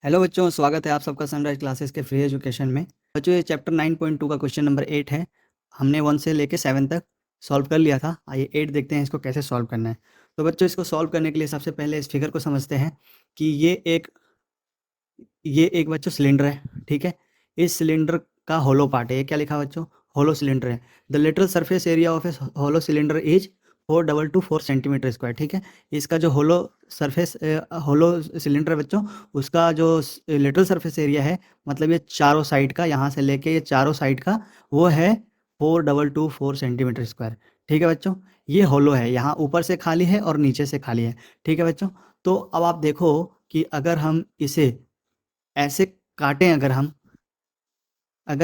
Hello बच्चों, स्वागत है आप सबका सनराइज क्लासेस के फ्री एजुकेशन में। बच्चों, ये चैप्टर 9.2 का क्वेश्चन नंबर 8 है। हमने 1 से लेके 7 तक सॉल्व कर लिया था। आइए 8 देखते हैं इसको कैसे सॉल्व करना है। तो बच्चों, इसको सॉल्व करने के लिए सबसे पहले इस फिगर को समझते हैं कि ये एक बच्चों सिलेंडर है। ठीक है, इस सिलेंडर का होलो पार्ट है। ये क्या लिखा है बच्चों? होलो सिलेंडर है। The lateral surface area of a hollow cylinder is 422 centimetre square. ठीक है, इसका जो होलो सरफेस होलो सिलेंडर है बच्चों, उसका जो लेटरल सरफेस एरिया है, मतलब ये चारों साइड का, यहाँ से लेके ये चारों साइड का, वो है 4224 सेंटीमीटर स्क्वायर। ठीक है बच्चों, ये होलो है। यहाँ ऊपर से खाली है और नीचे से खाली है। ठीक है बच्चों, तो अब आप देखो कि अगर हम इसे ऐसे काटें, अगर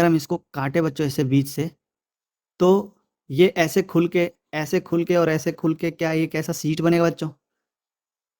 हम इसको काटें बच्चों ऐसे बीच से, तो ये ऐसे खुल के और ऐसे खुल के, क्या ये कैसा सीट बनेगा बच्चों?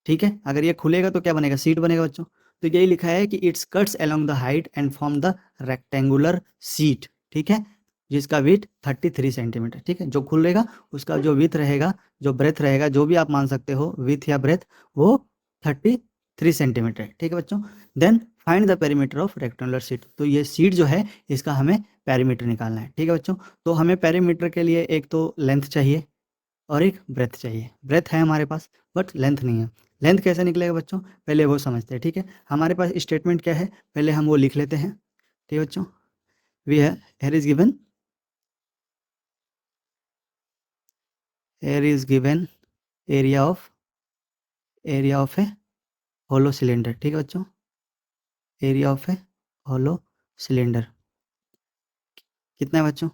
ठीक है, अगर ये खुलेगा तो क्या बनेगा? सीट बनेगा बच्चों। तो यही लिखा है कि it's cuts along the height and form the rectangular sheet. ठीक है, जिसका विथ 33 सेंटीमीटर। ठीक है, जो खुलेगा उसका जो विथ रहेगा, जो ब्रेथ रहेगा, जो भी आप मान सकते हो विथ या ब्रेथ, वो 33 सेंटीमीटर है। ठीक है बच्चों, then find the perimeter of rectangular sheet. तो ये सीट जो है, इसका हमें पेरीमीटर निकालना है। ठीक है बच्चों, तो हमें पेरीमीटर के लिए एक तो लेंथ चाहिए और एक ब्रेथ चाहिए। ब्रेथ है हमारे पास बट लेंथ नहीं है। लेंथ कैसे निकलेगा बच्चों, पहले वो समझते हैं। ठीक है, हमारे पास स्टेटमेंट क्या है, पहले हम वो लिख लेते हैं। ठीक है बच्चों, वी है here is given here is given area of a hollow cylinder. ठीक है बच्चों, area of a hollow cylinder कितना है बच्चों?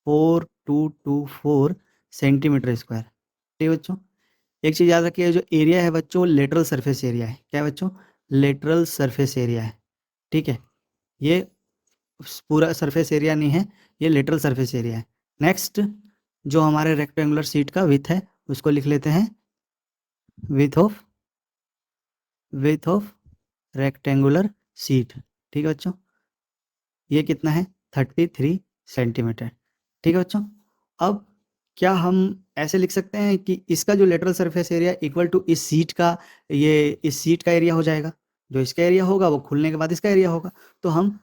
4224 सेंटीमीटर स्क्वायर। ठीक है बच्चों, एक चीज़ याद रखिए, जो एरिया है बच्चों, लेटरल सरफेस एरिया है। क्या है बच्चों? लेटरल सरफेस एरिया है। ठीक है, ये पूरा सरफेस एरिया नहीं है, ये लेटरल सरफेस एरिया है। नेक्स्ट, जो हमारे रेक्टेंगुलर सीट का विथ है, उसको लिख लेते हैं विथ ऑफ रेक्टेंगुलर सीट। ठीक है बच्चों, ये कितना है? 33 सेंटीमीटर। ठीक है बच्चों, अब क्या हम ऐसे लिख सकते हैं कि इसका जो lateral surface area equal to इस सीट का एरिया हो जाएगा। जो इसका एरिया होगा वो खुलने के बाद इसका एरिया होगा। तो हम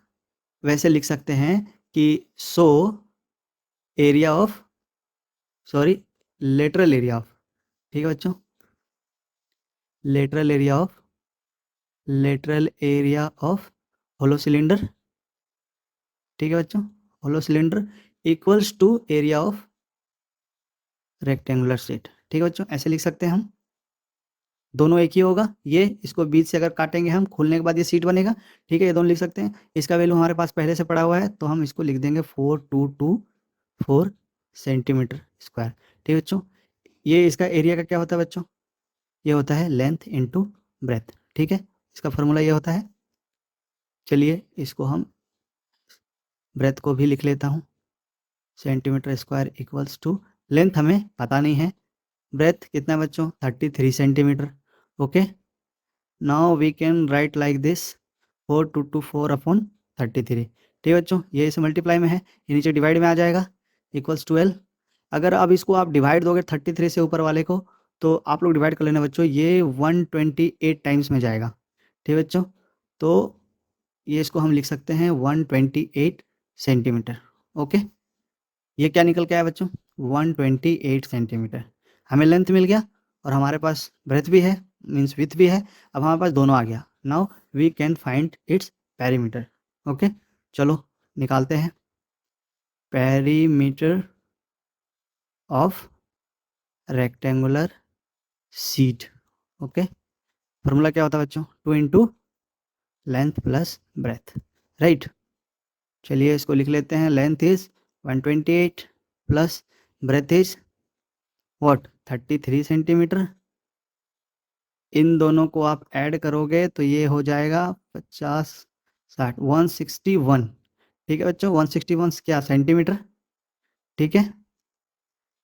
वैसे लिख सकते हैं कि so area of sorry lateral area of, ठीक है बच्चों, lateral area of hollow cylinder. ठीक है बच्चों, hollow cylinder equals to area of rectangular sheet. ठीक है बच्चों, ऐसे लिख सकते हैं हम। दोनों एक ही होगा, ये इसको बीच से अगर काटेंगे हम, खुलने के बाद ये सीट बनेगा। ठीक है, ये दोनों लिख सकते हैं। इसका वैल्यू हमारे पास पहले से पड़ा हुआ है, तो हम इसको लिख देंगे 4224 सेंटीमीटर स्क्वायर। ठीक है बच्चों, ये इसका एरिया का क्या होता है बच्चों? ये होता है लेंथ इंटू ब्रेथ। ठीक है, इसका फॉर्मूला ये होता है। चलिए इसको हम ब्रेथ को भी लिख लेता हूँ। Centimetre square equals to, length हमें पता नहीं है, ब्रेथ कितना है बच्चों? 33 centimetre. Okay, now we can write like this 4224 upon 33। ठीक है बच्चों, ये इस मल्टीप्लाई में है, ये नीचे डिवाइड में आ जाएगा, इक्वल्स 12। अगर अब इसको आप डिवाइड दोगे 33 से ऊपर वाले को, तो आप लोग डिवाइड कर लेना बच्चों, ये 128 टाइम्स में जाएगा। ठीक है बच्चों, तो ये इसको हम लिख सकते हैं 128 सेंटीमीटर। ओके, ये क्या निकल के आया बच्चों? 128 सेंटीमीटर। हमें लेंथ मिल गया और हमारे पास ब्रेथ भी है, मीन्स विथ भी है। अब हमारे पास दोनों आ गया। Now we can find its perimeter. Okay, चलो निकालते हैं perimeter of rectangular sheet. Okay, formula क्या होता है बच्चों? 2 into length plus breadth, right. चलिए इसको लिख लेते हैं। Length is 128 plus breadth is what? 33 centimetre. इन दोनों को आप ऐड करोगे तो ये हो जाएगा 50 60 161। ठीक है बच्चों, 161 क्या? सेंटीमीटर। ठीक है,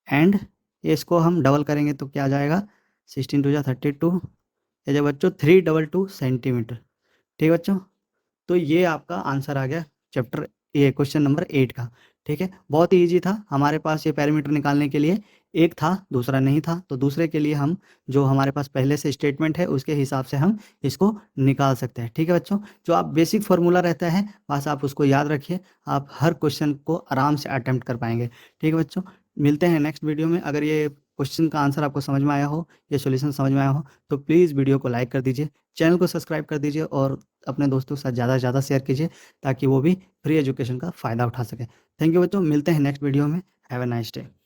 एंड इसको हम डबल करेंगे तो क्या आ जाएगा? 16 टू जा 32, ये जो बच्चों 322 सेंटीमीटर। ठीक है बच्चों, तो ये आपका आंसर आ गया ये क्वेश्चन नंबर 8 का। ठीक है, बहुत ही ईजी था हमारे पास ये पैरामीटर निकालने के लिए। एक था दूसरा नहीं था, तो दूसरे के लिए हम जो हमारे पास पहले से स्टेटमेंट है उसके हिसाब से हम इसको निकाल सकते हैं। ठीक है बच्चों, जो आप बेसिक फार्मूला रहता है बस आप उसको याद रखिए, आप हर क्वेश्चन को आराम से अटेम्प्ट कर पाएंगे। ठीक है बच्चों, मिलते हैं नेक्स्ट वीडियो में। अगर ये क्वेश्चन का आंसर आपको समझ में आया हो, ये सॉल्यूशन समझ में आया हो, तो प्लीज़ वीडियो को लाइक कर दीजिए, चैनल को सब्सक्राइब कर दीजिए और अपने दोस्तों के साथ ज़्यादा से ज़्यादा शेयर कीजिए ताकि वो भी फ्री एजुकेशन का फ़ायदा उठा सके। थैंक यू बच्चों, मिलते हैं नेक्स्ट वीडियो में। Have a nice day.